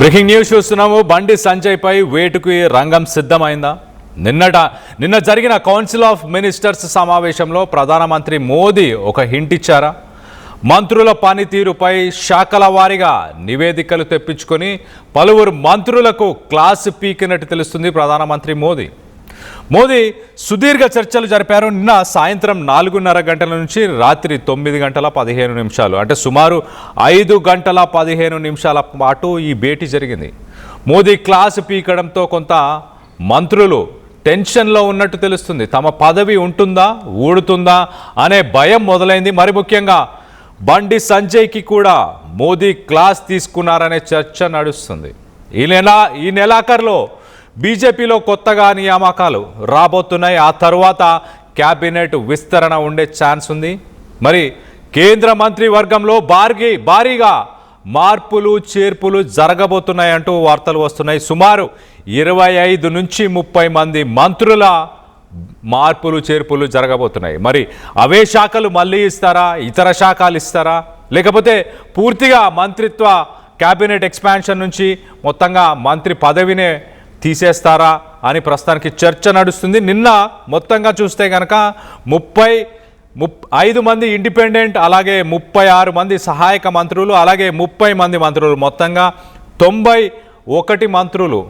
Breaking news చూస్తున్నాము. బండి సంజయ్ పై వేటుకి రంగం సిద్ధమైందా? నిన్న జరిగిన కౌన్సిల్ ఆఫ్ మినిస్టర్స్ సమావేశంలో ప్రధానమంత్రి మోదీ ఒక హింట్ ఇచ్చారా? మంత్రుల పనితీరుపై శాఖల వారీగా నివేదికలు తెప్పించుకొని పలువురు మంత్రులకు క్లాస్ పీకినట్టు తెలుస్తుంది ప్రధానమంత్రి మోదీ సుదీర్ఘ చర్చలు జరిపారు. నిన్న సాయంత్రం 4:30 గంటల నుంచి రాత్రి 9 గంటల 15 నిమిషాలు, అంటే సుమారు 5 గంటల 15 నిమిషాల పాటు ఈ భేటీ జరిగింది. మోదీ క్లాస్ పీకడంతో కొంత మంత్రులు టెన్షన్లో ఉన్నట్టు తెలుస్తుంది. తమ పదవి ఉంటుందా ఊడుతుందా అనే భయం మొదలైంది. మరి ముఖ్యంగా బండి సంజయ్కి కూడా మోదీ క్లాస్ తీసుకున్నారనే చర్చ నడుస్తుంది. ఈ నెలాఖరులో బీజేపీలో కొత్తగా నియామకాలు రాబోతున్నాయి. ఆ తర్వాత క్యాబినెట్ విస్తరణ ఉండే ఛాన్స్ ఉంది. మరి కేంద్ర మంత్రి వర్గంలో భారీగా మార్పులు చేర్పులు జరగబోతున్నాయంటూ వార్తలు వస్తున్నాయి. సుమారు 25 నుంచి 30 మంది మంత్రుల మార్పులు చేర్పులు జరగబోతున్నాయి. మరి అవే శాఖలు మళ్ళీ ఇస్తారా, ఇతర శాఖలు ఇస్తారా, లేకపోతే పూర్తిగా మంత్రిత్వ క్యాబినెట్ ఎక్స్పాన్షన్ నుంచి మొత్తంగా మంత్రి పదవినే తీసేస్తారా అని ప్రస్తుతానికి చర్చ నడుస్తుంది. నిన్న మొత్తంగా చూస్తే కనుక 35 మంది ఇండిపెండెంట్, అలాగే 36 మంది సహాయక మంత్రులు, అలాగే 30 మంది మంత్రులు, మొత్తంగా 91 మంత్రులు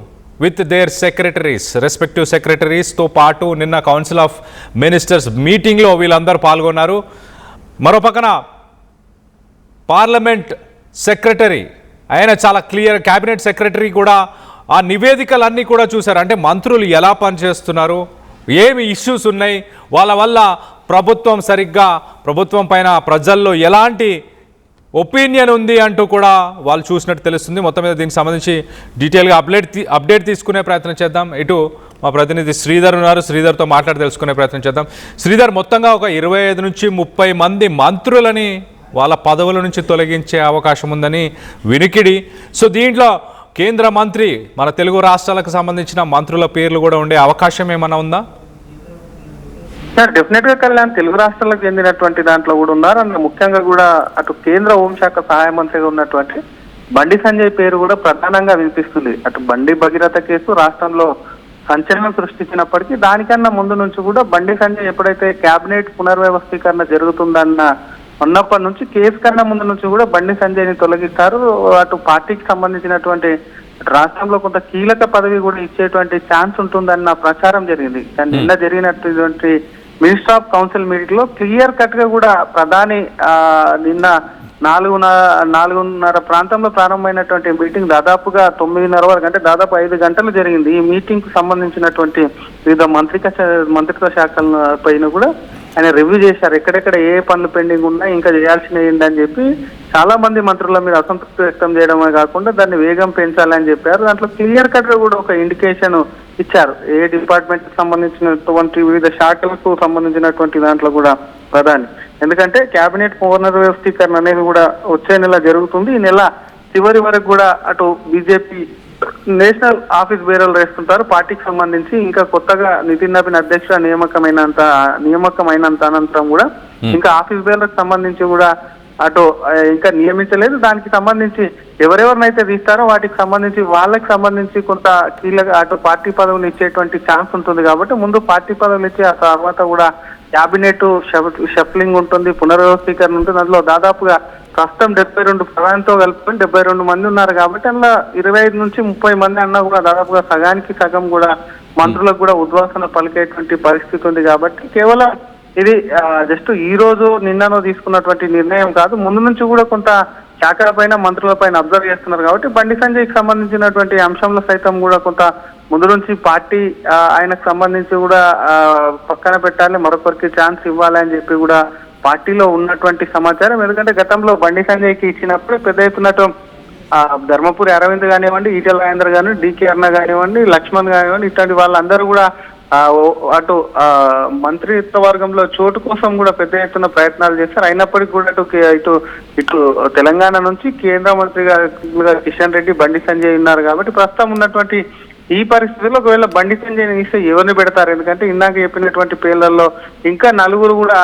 విత్ దేర్ సెక్రటరీస్, రెస్పెక్టివ్ సెక్రటరీస్తో పాటు నిన్న కౌన్సిల్ ఆఫ్ మినిస్టర్స్ మీటింగ్లో వీళ్ళందరూ పాల్గొన్నారు. మరోపక్కన పార్లమెంట్ సెక్రటరీ ఆయన చాలా క్లియర్, క్యాబినెట్ సెక్రటరీ కూడా ఆ నివేదికలన్నీ కూడా చూశారు. అంటే మంత్రులు ఎలా పనిచేస్తున్నారు, ఏమి ఇష్యూస్ ఉన్నాయి, వాళ్ళ వల్ల ప్రభుత్వం పైన ప్రజల్లో ఎలాంటి ఒపీనియన్ ఉంది అంటూ కూడా వాళ్ళు చూసినట్టు తెలుస్తుంది. మొత్తం మీద దీనికి సంబంధించి డీటెయిల్గా అప్డేట్ తీసుకునే ప్రయత్నం చేద్దాం. ఇటు మా ప్రతినిధి శ్రీధర్ ఉన్నారు, శ్రీధర్తో మాట్లాడి తెలుసుకునే ప్రయత్నం చేద్దాం. శ్రీధర్, మొత్తంగా ఒక 25 నుంచి 30 మంది మంత్రులని వాళ్ళ పదవుల నుంచి తొలగించే అవకాశం ఉందని వినికిడి. సో దీంట్లో కేంద్ర మంత్రి, మన తెలుగు రాష్ట్రాలకు సంబంధించిన మంత్రుల పేర్లు కూడా ఉండే అవకాశం ఏమైనా ఉందా? డెఫినెట్ గా కళ్యాణ్ తెలుగు రాష్ట్రాలకు చెందినటువంటి దాంట్లో కూడా ఉన్నారు. అందులో ముఖ్యంగా కూడా అటు కేంద్ర హోంశాఖ సహాయ మంత్రిగా ఉన్నటువంటి బండి సంజయ్ పేరు కూడా ప్రధానంగా వినిపిస్తుంది. అటు బండి భగీరథ కేసు రాష్ట్రంలో సంచలనం సృష్టించినప్పటికీ దానికన్నా ముందు నుంచి కూడా బండి సంజయ్ ఎప్పుడైతే కేబినెట్ పునర్వ్యవస్థీకరణ జరుగుతుందన్న ఉన్నప్పటి నుంచి కేసు కన్నా ముందు నుంచి కూడా బండి సంజయ్ని తొలగిస్తారు. అటు పార్టీకి సంబంధించినటువంటి రాష్ట్రంలో కొంత కీలక పదవి కూడా ఇచ్చేటువంటి ఛాన్స్ ఉంటుందన్న ప్రచారం జరిగింది. నిన్న జరిగినటువంటి మినిస్టర్ ఆఫ్ కౌన్సిల్ మీటింగ్ లో క్లియర్ కట్ గా కూడా ప్రధాని నిన్న 4:30 ప్రాంతంలో ప్రారంభమైనటువంటి మీటింగ్ దాదాపుగా 9:30 వరకు, అంటే దాదాపు 5 గంటలు జరిగింది. ఈ మీటింగ్ కు సంబంధించినటువంటి వివిధ మంత్రిత్వ శాఖల పైన కూడా ఆయన రివ్యూ చేశారు. ఎక్కడెక్కడ ఏ పనులు పెండింగ్ ఉన్నాయి, ఇంకా చేయాల్సినవి ఏంటని చెప్పి చాలా మంది మంత్రుల మీద అసంతృప్తి వ్యక్తం చేయడమే కాకుండా దాన్ని వేగం పెంచాలని చెప్పారు. దాంట్లో క్లియర్ కట్ గా కూడా ఒక ఇండికేషన్ ఇచ్చారు. ఏ డిపార్ట్మెంట్ కి సంబంధించినటువంటి వివిధ శాఖలకు సంబంధించినటువంటి దాంట్లో కూడా ప్రధాని, ఎందుకంటే కేబినెట్ పునర్వ్యవస్థీకరణ అనేది కూడా వచ్చే నెల జరుగుతుంది. ఈ నెల చివరి వరకు కూడా అటు బీజేపీ నేషనల్ ఆఫీస్ బేరర్లు వేస్తుంటారు పార్టీకి సంబంధించి. ఇంకా కొత్తగా నితిన్ నబీన్ అధ్యక్షుడు నియామకమైనంత అనంతరం కూడా ఇంకా ఆఫీస్ బేరర్లకు సంబంధించి కూడా అటు ఇంకా నియమించలేదు. దానికి సంబంధించి ఎవరెవరినైతే తీస్తారో వాటికి సంబంధించి వాళ్ళకి సంబంధించి కొంత కీలక అటు పార్టీ పదవులు ఇచ్చేటువంటి ఛాన్స్ ఉంటుంది. కాబట్టి ముందు పార్టీ పదవులు ఇచ్చి ఆ తర్వాత కూడా క్యాబినెట్ షఫ్లింగ్ ఉంటుంది, పునర్వ్యవస్థీకరణ ఉంటుంది. అందులో దాదాపుగా ప్రస్తుతం 72 ప్రధానితో కలుపుకొని 72 మంది ఉన్నారు. కాబట్టి అందులో 25 నుంచి 30 మంది అన్నా కూడా దాదాపుగా సగానికి సగం కూడా మంత్రులకు కూడా ఉద్వాసన పలికేటువంటి పరిస్థితి ఉంది. కాబట్టి కేవలం ఇది జస్ట్ ఈ రోజు నిన్ననో తీసుకున్నటువంటి నిర్ణయం కాదు, ముందు నుంచి కూడా కొంత శాఖల పైన మంత్రుల పైన అబ్జర్వ్ చేస్తున్నారు. కాబట్టి బండి సంజయ్కి సంబంధించినటువంటి అంశంలో సైతం కూడా కొంత ముందు నుంచి పార్టీ ఆయనకు సంబంధించి కూడా పక్కన పెట్టాలి, మరొకరికి ఛాన్స్ ఇవ్వాలి అని చెప్పి కూడా పార్టీలో ఉన్నటువంటి సమాచారం. ఎందుకంటే గతంలో బండి సంజయ్కి ఇచ్చినప్పుడు పెద్ద ఎత్తున ధర్మపురి అరవింద్ కానివ్వండి, ఈటెల రాజేందర్ కానివ్వండి, డికే అరుణ కానివ్వండి, లక్ష్మణ్ కానివ్వండి, ఇట్లాంటి వాళ్ళందరూ కూడా అటు మంత్రిత్వ వర్గంలో చోటు కోసం కూడా పెద్ద ఎత్తున ప్రయత్నాలు చేస్తారు. అయినప్పటికీ కూడా ఇటు తెలంగాణ నుంచి కేంద్ర మంత్రిగా కిషన్ రెడ్డి, బండి సంజయ్ ఉన్నారు. కాబట్టి ప్రస్తుతం ఉన్నటువంటి ఈ పరిస్థితుల్లో ఒకవేళ బండి సంజయ్ ఇస్తే ఎవరిని పెడతారు? ఎందుకంటే ఇందాక చెప్పినటువంటి పేర్లలో ఇంకా నలుగురు కూడా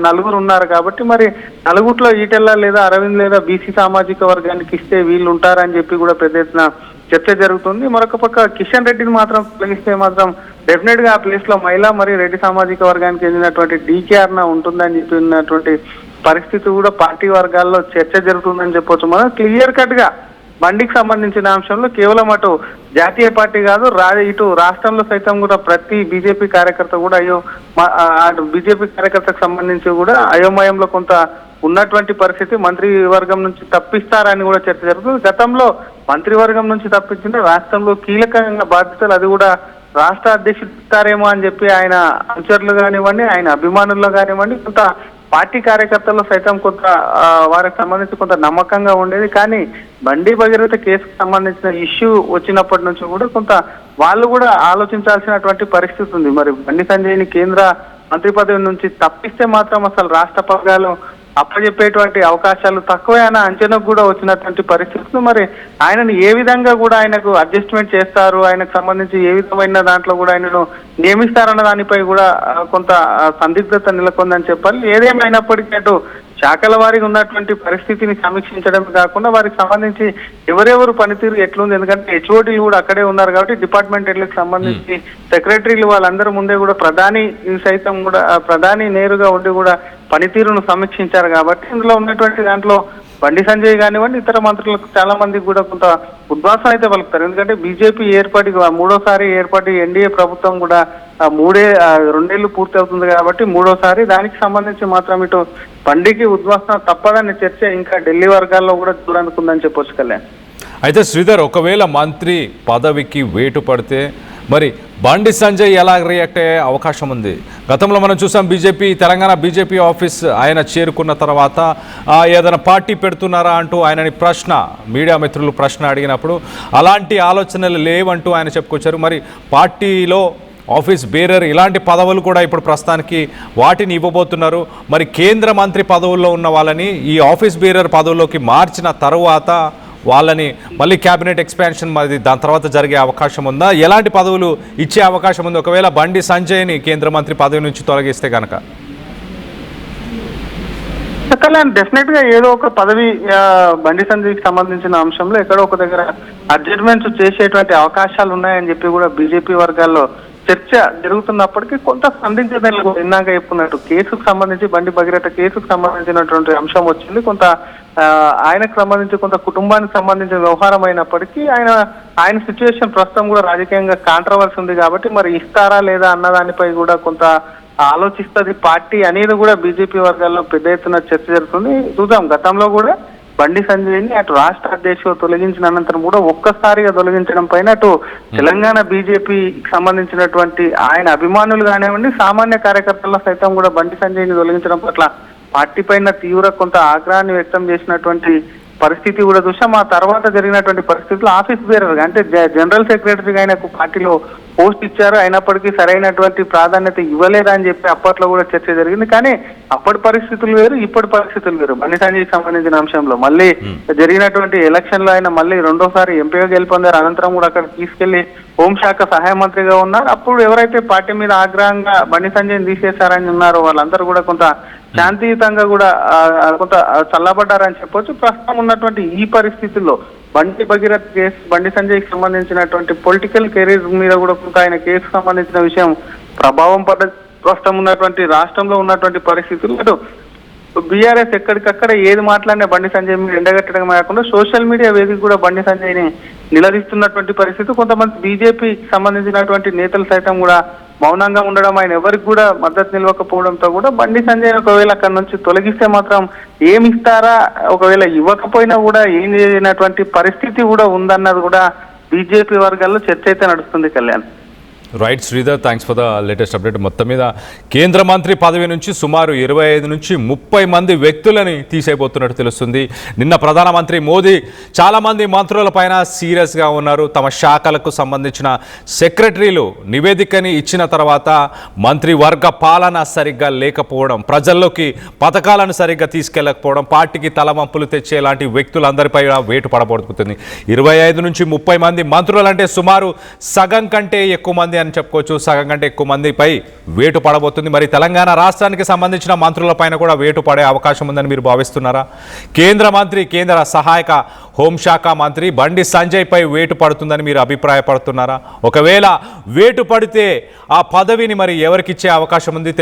నలుగురు ఉన్నారు కాబట్టి మరి నలుగురిలో ఈటెల్లా లేదా అరవింద్ లేదా బీసీ సామాజిక వర్గానికి ఇస్తే వీళ్ళు ఉంటారని చెప్పి కూడా పెద్ద ఎత్తున చర్చ జరుగుతుంది. మరొక పక్క కిషన్ రెడ్డిని మాత్రం తొలగిస్తే మాత్రం డెఫినెట్ గా ఆ ప్లేస్ లో మహిళా మరియు రెడ్డి సామాజిక వర్గానికి చెందినటువంటి డీకేఆర్న ఉంటుందని చెప్పినటువంటి పరిస్థితి కూడా పార్టీ వర్గాల్లో చర్చ జరుగుతుందని చెప్పొచ్చు. మనం క్లియర్ కట్ గా బండికి సంబంధించిన అంశంలో కేవలం అటు జాతీయ పార్టీ కాదు ఇటు రాష్ట్రంలో సైతం కూడా ప్రతి బీజేపీ కార్యకర్త కూడా అటు బీజేపీ కార్యకర్తకు సంబంధించి కూడా అయోమయంలో కొంత ఉన్నటువంటి పరిస్థితి. మంత్రివర్గం నుంచి తప్పిస్తారని కూడా చర్చ జరుగుతుంది. గతంలో మంత్రివర్గం నుంచి తప్పించిన రాష్ట్రంలో కీలకంగా బాధ్యతలు అది కూడా రాష్ట్ర అధ్యక్షుడు ఇస్తారేమో అని చెప్పి ఆయన అనుచరులు కానివ్వండి, ఆయన అభిమానుల్లో కానివ్వండి, కొంత పార్టీ కార్యకర్తల్లో సైతం కొంత వారికి సంబంధించి కొంత నమ్మకంగా ఉండేది. కానీ బండి భగీరథ కేసుకు సంబంధించిన ఇష్యూ వచ్చినప్పటి నుంచి కూడా కొంత వాళ్ళు కూడా ఆలోచించాల్సినటువంటి పరిస్థితి ఉంది. మరి బండి సంజయ్ని కేంద్ర మంత్రి పదవి నుంచి తప్పిస్తే మాత్రం అసలు రాష్ట్ర పగ్గాలు అప్పచెప్పేటువంటి అవకాశాలు తక్కువే అన్న అంచనాకు కూడా వచ్చినటువంటి పరిస్థితులు. మరి ఆయనను ఏ విధంగా కూడా ఆయనకు అడ్జస్ట్మెంట్ చేస్తారు, ఆయనకు సంబంధించి ఏ విధమైన దాంట్లో కూడా ఆయనను నియమిస్తారన్న దానిపై కూడా కొంత సందిగ్ధత నెలకొందని చెప్పాలి. ఏదేమైనప్పటికీ అటు శాఖల వారికి ఉన్నటువంటి పరిస్థితిని సమీక్షించడం కాకుండా వారికి సంబంధించి ఎవరెవరు పనితీరు ఎట్లుంది, ఎందుకంటే హెచ్ఓటీలు కూడా అక్కడే ఉన్నారు కాబట్టి డిపార్ట్మెంట్ హెడ్లకు సంబంధించి సెక్రటరీలు వాళ్ళందరూ ముందే కూడా ప్రధాని సైతం కూడా ప్రధాని నేరుగా ఉండి కూడా పనితీరును సమీక్షించారు కాబట్టి ఇందులో ఉన్నటువంటి దాంట్లో బండి సంజయ్ కానివ్వండి ఇతర మంత్రులకు చాలా మందికి కూడా కొంత ఉద్వాసం అయితే పలుకుతారు. ఎందుకంటే బీజేపీ ఏర్పాటు మూడోసారి ఏర్పాటు ఎన్డీఏ ప్రభుత్వం కూడా 2 ఏళ్లు పూర్తి అవుతుంది కాబట్టి మూడోసారి దానికి సంబంధించి మాత్రం ఇటు బండికి ఉద్వాసన తప్పదని చర్చ ఇంకా ఢిల్లీ వర్గాల్లో కూడా దూరనుకుందని చెప్పొచ్చు. కళ్యాణ్ అయితే శ్రీధర్, ఒకవేళ మంత్రి పదవికి వేటు పడితే మరి బండి సంజయ్ ఎలా రియాక్ట్ అయ్యే అవకాశం ఉంది? గతంలో మనం చూసాం తెలంగాణ బీజేపీ ఆఫీస్ ఆయన చేరుకున్న తర్వాత ఏదైనా పార్టీ పెడుతున్నారా అంటూ ఆయనని మీడియా మిత్రులు ప్రశ్న అడిగినప్పుడు అలాంటి ఆలోచనలు లేవంటూ ఆయన చెప్పుకొచ్చారు. మరి పార్టీలో ఆఫీస్ బేరర్ ఇలాంటి పదవులు కూడా ఇప్పుడు ప్రస్తుతానికి వాటిని ఇవ్వబోతున్నారు. మరి కేంద్ర మంత్రి పదవుల్లో ఉన్న వాళ్ళని ఈ ఆఫీస్ బేరర్ పదవుల్లోకి మార్చిన తర్వాత వాళ్ళని మళ్ళీ క్యాబినెట్ ఎక్స్పాన్షన్ మరి దాని తర్వాత జరిగే అవకాశం ఉందా? ఎలాంటి పదవులు ఇచ్చే అవకాశం ఉంది ఒకవేళ బండి సంజయ్ని కేంద్ర మంత్రి పదవి నుంచి తొలగిస్తే కనుక? డెఫినెట్ గా ఏదో ఒక పదవి బండి సంజయ్కి సంబంధించిన అంశంలో ఎక్కడో ఒక దగ్గర అడ్జస్ట్మెంట్స్ చేసేటువంటి అవకాశాలు ఉన్నాయని చెప్పి కూడా బీజేపీ వర్గాల్లో చర్చ జరుగుతున్నప్పటికీ కొంత సందిగ్ధతలు ఇందాక చెప్పుకున్నట్టు కేసుకు సంబంధించి బండి భగీరథ కేసుకు సంబంధించినటువంటి అంశం వచ్చింది. కొంత ఆయనకు సంబంధించి కొంత కుటుంబానికి సంబంధించిన వ్యవహారం అయినప్పటికీ ఆయన సిచ్యువేషన్ ప్రస్తుతం కూడా రాజకీయంగా కాంట్రవర్సీ ఉంది కాబట్టి మరి ఇస్తారా లేదా అన్న దానిపై కూడా కొంత ఆలోచిస్తుంది పార్టీ అనేది కూడా బీజేపీ వర్గాల్లో పెద్ద ఎత్తున చర్చ జరుగుతుంది. చూద్దాం, గతంలో కూడా బండి సంజయ్ని అటు రాష్ట్ర అధ్యక్షుడు తొలగించిన అనంతరం కూడా ఒక్కసారిగా తొలగించడం పైన అటు తెలంగాణ బీజేపీకి సంబంధించినటువంటి ఆయన అభిమానులు కానివ్వండి సామాన్య కార్యకర్తల సైతం కూడా బండి సంజయ్ని తొలగించడం పట్ల పార్టీ పైన తీవ్ర కొంత ఆగ్రహాన్ని వ్యక్తం చేసినటువంటి పరిస్థితి కూడా చూసాం. ఆ తర్వాత జరిగినటువంటి పరిస్థితుల్లో ఆఫీస్ బేరర్ అంటే జనరల్ సెక్రటరీగా ఆయనకు పార్టీలో పోస్ట్ ఇచ్చారు, అయినప్పటికీ సరైనటువంటి ప్రాధాన్యత ఇవ్వలేదని చెప్పి అప్పట్లో కూడా చర్చ జరిగింది. కానీ అప్పటి పరిస్థితులు వేరు, ఇప్పటి పరిస్థితులు వేరు. బండి సంజయ్కి సంబంధించిన అంశంలో మళ్ళీ జరిగినటువంటి ఎలక్షన్ లో ఆయన మళ్ళీ రెండోసారి ఎంపీగా గెలుపొందారు. అనంతరం కూడా అక్కడ తీసుకెళ్లి హోంశాఖ సహాయ మంత్రిగా ఉన్నారు. అప్పుడు ఎవరైతే పార్టీ మీద ఆగ్రహంగా బండి సంజయ్ని తీసేశారని ఉన్నారో వాళ్ళందరూ కూడా కొంత శాంతియుతంగా కూడా కొంత చల్లబడ్డారని చెప్పొచ్చు. ప్రస్తుతం ఉన్నటువంటి ఈ పరిస్థితుల్లో బండి భగీరథ కేసు బండి సంజయ్కి సంబంధించినటువంటి పొలిటికల్ కెరీర్ మీద కూడా కొంత ఆయన కేసుకు సంబంధించిన విషయం ప్రభావం పడ్డ ప్రస్తుతం ఉన్నటువంటి రాష్ట్రంలో ఉన్నటువంటి పరిస్థితులు అటు బీఆర్ఎస్ ఎక్కడికక్కడ ఏది మాట్లాడినా బండి సంజయ్ మీద ఎండగట్టడం కాకుండా సోషల్ మీడియా వేదిక కూడా బండి సంజయ్ని నిలదీస్తున్నటువంటి పరిస్థితి. కొంతమంది బీజేపీకి సంబంధించినటువంటి నేతలు సైతం కూడా మౌనంగా ఉండడం, ఆయన ఎవరికి కూడా మద్దతు నిలవకపోవడంతో కూడా బండి సంజయ్ ఒకవేళ అక్కడ నుంచి తొలగిస్తే మాత్రం ఏమి ఇస్తారా, ఒకవేళ ఇవ్వకపోయినా కూడా ఏం చేయనటువంటి పరిస్థితి కూడా ఉందన్నది కూడా బీజేపీ వర్గాల్లో చర్చ అయితే నడుస్తుంది. Kalyan right Sridhar, thanks for the latest update. మొత్తం మీద కేంద్ర మంత్రి పదవి నుంచి సుమారు 25 నుంచి 30 మంది వ్యక్తులని తీసేయబోతున్నట్టు తెలుస్తుంది. నిన్న ప్రధానమంత్రి మోదీ చాలామంది మంత్రులపైన సీరియస్గా ఉన్నారు. తమ శాఖలకు సంబంధించిన సెక్రటరీలు నివేదికని ఇచ్చిన తర్వాత మంత్రివర్గ పాలన సరిగ్గా లేకపోవడం, ప్రజల్లోకి పథకాలను సరిగ్గా తీసుకెళ్ళకపోవడం, పార్టీకి తలవంపులు తెచ్చేలాంటి వ్యక్తులందరిపై వేటు పడబోతుంది. 25 నుంచి 30 మంది మంత్రులు అంటే సుమారు సగం కంటే ఎక్కువ మంది అని చెప్పుకోవచ్చు. సగం కంటే ఎక్కువ మందిపై వేటు పడబోతుంది. మరి తెలంగాణ రాష్ట్రానికి సంబంధించిన మంత్రులపైన కూడా వేటు పడే అవకాశం ఉందని మీరు భావిస్తున్నారా? కేంద్ర సహాయక హోంశాఖ మంత్రి బండి సంజయ్పై వేటు పడుతుందని మీరు అభిప్రాయపడుతున్నారా? ఒకవేళ వేటు పడితే ఆ పదవిని మరి ఎవరికిచ్చే అవకాశం ఉంది?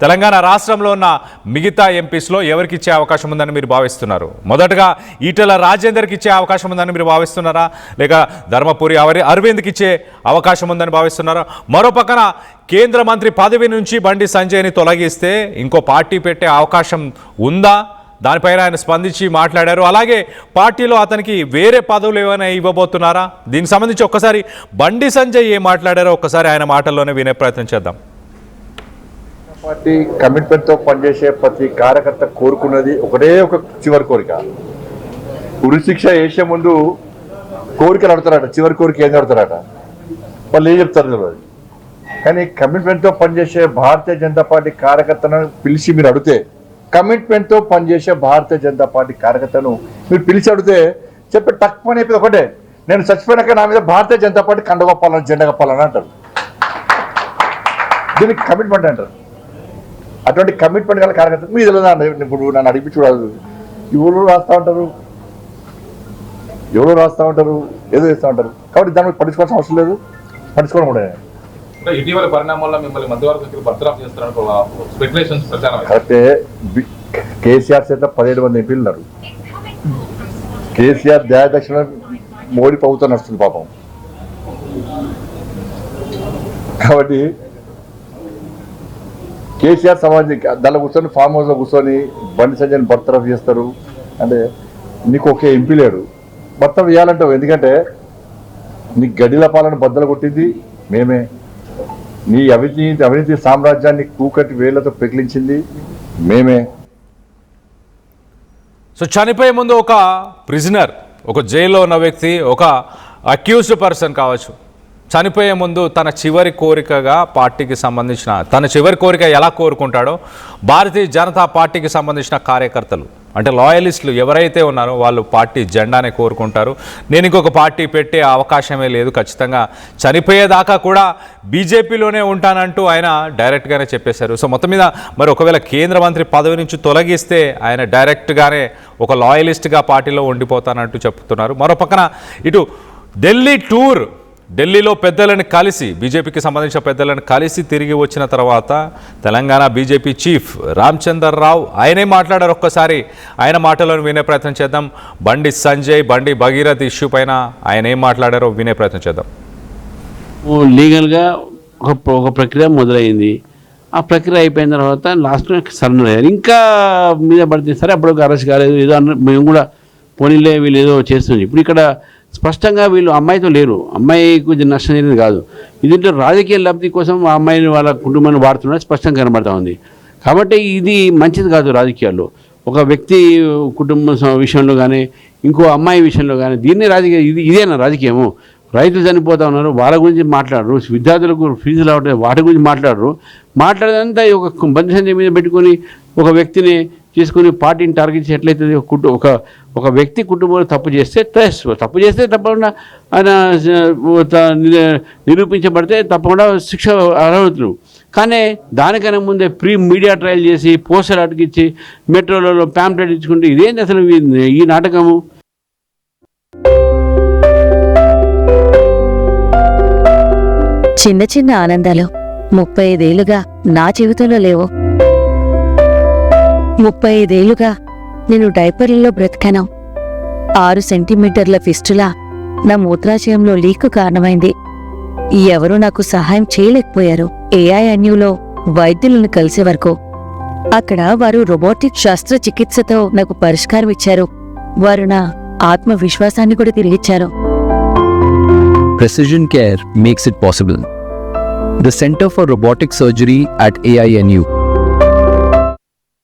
తెలంగాణ రాష్ట్రంలో ఉన్న మిగతా ఎంపీస్లో ఎవరికి ఇచ్చే అవకాశం ఉందని మీరు భావిస్తున్నారు? మొదటగా ఈటెల రాజేందర్కి ఇచ్చే అవకాశం ఉందని మీరు భావిస్తున్నారా? లేక ధర్మపురి అరవింద్కి ఇచ్చే అవకాశం ఉందని భావిస్తున్నారా? మరో పక్కన కేంద్ర మంత్రి పదవి నుంచి బండి సంజయ్ని తొలగిస్తే ఇంకో పార్టీ పెట్టే అవకాశం ఉందా? దానిపైన ఆయన స్పందించి మాట్లాడారు. అలాగే పార్టీలో అతనికి వేరే పదవులు ఏమైనా ఇవ్వబోతున్నారా? దీనికి సంబంధించి ఒక్కసారి బండి సంజయ్ ఏం మాట్లాడారో ఒక్కసారి ఆయన మాటల్లోనే వినే ప్రయత్నం చేద్దాం. పార్టీ కమిట్మెంట్ తో పనిచేసే ప్రతి కార్యకర్త కోరుకున్నది ఒకటే ఒక చివరి కోరిక. ఉరిశిక్ష వేసే ముందు కోరికలు అడతారట, చివరి కోరిక ఏం అడతారట, వాళ్ళు ఏం చెప్తారు తెలియదు. కానీ కమిట్మెంట్ తో పనిచేసే భారతీయ జనతా పార్టీ కార్యకర్తను పిలిచి మీరు అడిగితే, కమిట్మెంట్ తో పనిచేసే భారతీయ జనతా పార్టీ కార్యకర్తను మీరు పిలిచి అడిగితే చెప్పే టక్ అనేది ఒకటే, నేను చచ్చిపోయినాక నా మీద భారతీయ జనతా పార్టీ కండగొప్పాలని జెండా కప్పాలని అంటారు. దీనికి కమిట్మెంట్ అంటారు. అటువంటి కమిట్మెంట్ గల కార్యకర్త మీరు తెలియదా? ఇప్పుడు నన్ను అడిగి చూడాలి, ఎవరు రాస్తూ ఉంటారు ఏదో చేస్తూ ఉంటారు. కాబట్టి దాన్ని పట్టించుకోవాల్సిన అవసరం లేదు, పట్టించుకోవడం కూడా. ఇటీవల పరిణామాల్లో మిమ్మల్ని మధ్యవర్గ బర్తరఫ్ చేస్తారని స్పెక్యులేషన్స్ ప్రచారం. కరెక్టే. కేసీఆర్ చేత 17 మంది ఎంపీలు ఉన్నారు. కేసీఆర్ దయాదక్షిణ మోడీ ప్రభుత్వం నడుస్తుంది పాపం. కాబట్టి కేసీఆర్ సమాజం దానిలో కూర్చొని ఫామ్ హౌస్లో కూర్చొని బండి సంజయ్ని బర్తరఫ్ చేస్తారు అంటే నీకు ఒకే ఎంపీ లేడు, బర్తరఫ్ చేయాలంటావు. ఎందుకంటే నీ గడిల పాలన బద్దలు కొట్టింది మేమే, నీ అవినీతి సామ్రాజ్యాన్ని కూకటి వేళ్లతో పెకిలించింది మేమే. సో చనిపోయే ముందు ఒక ప్రిజనర్, ఒక జైల్లో ఉన్న వ్యక్తి, ఒక అక్యూజ్డ్ పర్సన్ కావచ్చు, చనిపోయే ముందు తన చివరి కోరికగా పార్టీకి సంబంధించిన తన చివరి కోరిక ఎలా కోరుకుంటాడో భారతీయ జనతా పార్టీకి సంబంధించిన కార్యకర్తలు అంటే లాయలిస్టులు ఎవరైతే ఉన్నారో వాళ్ళు పార్టీ జెండానే కోరుకుంటారు. నేను ఇంకొక పార్టీ పెట్టే అవకాశమే లేదు, ఖచ్చితంగా చనిపోయేదాకా కూడా బీజేపీలోనే ఉంటానంటూ ఆయన డైరెక్ట్గానే చెప్పేశారు. సో మొత్తం మీద మరి ఒకవేళ కేంద్ర మంత్రి పదవి నుంచి తొలగిస్తే ఆయన డైరెక్ట్గానే ఒక లాయలిస్ట్గా పార్టీలో ఉండిపోతానంటూ చెప్తున్నారు. మరో పక్కన ఇటు ఢిల్లీ టూర్, ఢిల్లీలో పెద్దలను కలిసి బీజేపీకి సంబంధించిన పెద్దలను కలిసి తిరిగి వచ్చిన తర్వాత తెలంగాణ బీజేపీ చీఫ్ రామచందర్ రావు ఆయనే మాట్లాడారు. ఒక్కసారి ఆయన మాటలను వినే ప్రయత్నం చేద్దాం. బండి సంజయ్, బండి భగీరథ్ ఇష్యూ పైన ఆయన ఏం మాట్లాడారో వినే ప్రయత్నం చేద్దాం. లీగల్గా ఒక ప్రక్రియ మొదలైంది. ఆ ప్రక్రియ అయిపోయిన తర్వాత లాస్ట్లో సరెండర్ అయ్యారు. ఇంకా మీద పడితే సరే అప్పుడు అరెస్ట్ కాలేదు, ఏదో మేము కూడా పోనీలే వీళ్ళు ఏదో చేస్తుంది. ఇప్పుడు ఇక్కడ స్పష్టంగా వీళ్ళు అమ్మాయితో లేరు, అమ్మాయికి నష్టం జరిగింది కాదు, దీంట్లో రాజకీయ లబ్ధి కోసం ఆ అమ్మాయిని వాళ్ళ కుటుంబాన్ని వాడుతున్నది స్పష్టంగా కనబడతా ఉంది. కాబట్టి ఇది మంచిది కాదు రాజకీయాల్లో. ఒక వ్యక్తి కుటుంబం విషయంలో కానీ ఇంకో అమ్మాయి విషయంలో కానీ దీన్ని రాజకీయ ఇదేనా రాజకీయము? రైతులు చనిపోతా ఉన్నారు, వాళ్ళ గురించి మాట్లాడరు, విద్యార్థులకు ఫీజులు రావట్లేదు వాటి గురించి మాట్లాడేదంతా ఒక బండి సంజయ్ మీద పెట్టుకొని ఒక వ్యక్తిని తీసుకుని పార్టీని టార్గెట్ చేసి ఎట్లయితే ఒక వ్యక్తి కుటుంబంలో తప్పు చేస్తే తప్పకుండా ఆయన నిరూపించబడితే తప్పకుండా శిక్ష అర్హతలు. కానీ దానికన్నా ముందే ప్రీ మీడియా ట్రయల్ చేసి పోస్టర్ అటుకిచ్చి మెట్రోలలో ప్యాంప్లెట్ ఇచ్చుకుంటే ఇదేంటి అసలు ఈ నాటకము? చిన్న చిన్న ఆనందాలు 35 ఏళ్లుగా నా జీవితంలో లేవు. 35 ఏళ్లుగా నేను డైపర్లలో బ్రతికాను. 6 సెంటీమీటర్ల ఫిస్టులా నా మూత్రాశయంలో లీకు కారణమైంది. ఎవరూ నాకు సహాయం చేయలేకపోయారు. ఏఐఎన్యూలో వైద్యులను కలిసే వరకు అక్కడ వారు రోబోటిక్ శస్త్రచికిత్సతో నాకు పరిష్కారం ఇచ్చారు. వారు నా ఆత్మవిశ్వాసాన్ని కూడా తిరిగిచ్చారు. Precision care makes it possible. The Center for Robotic Surgery at AINU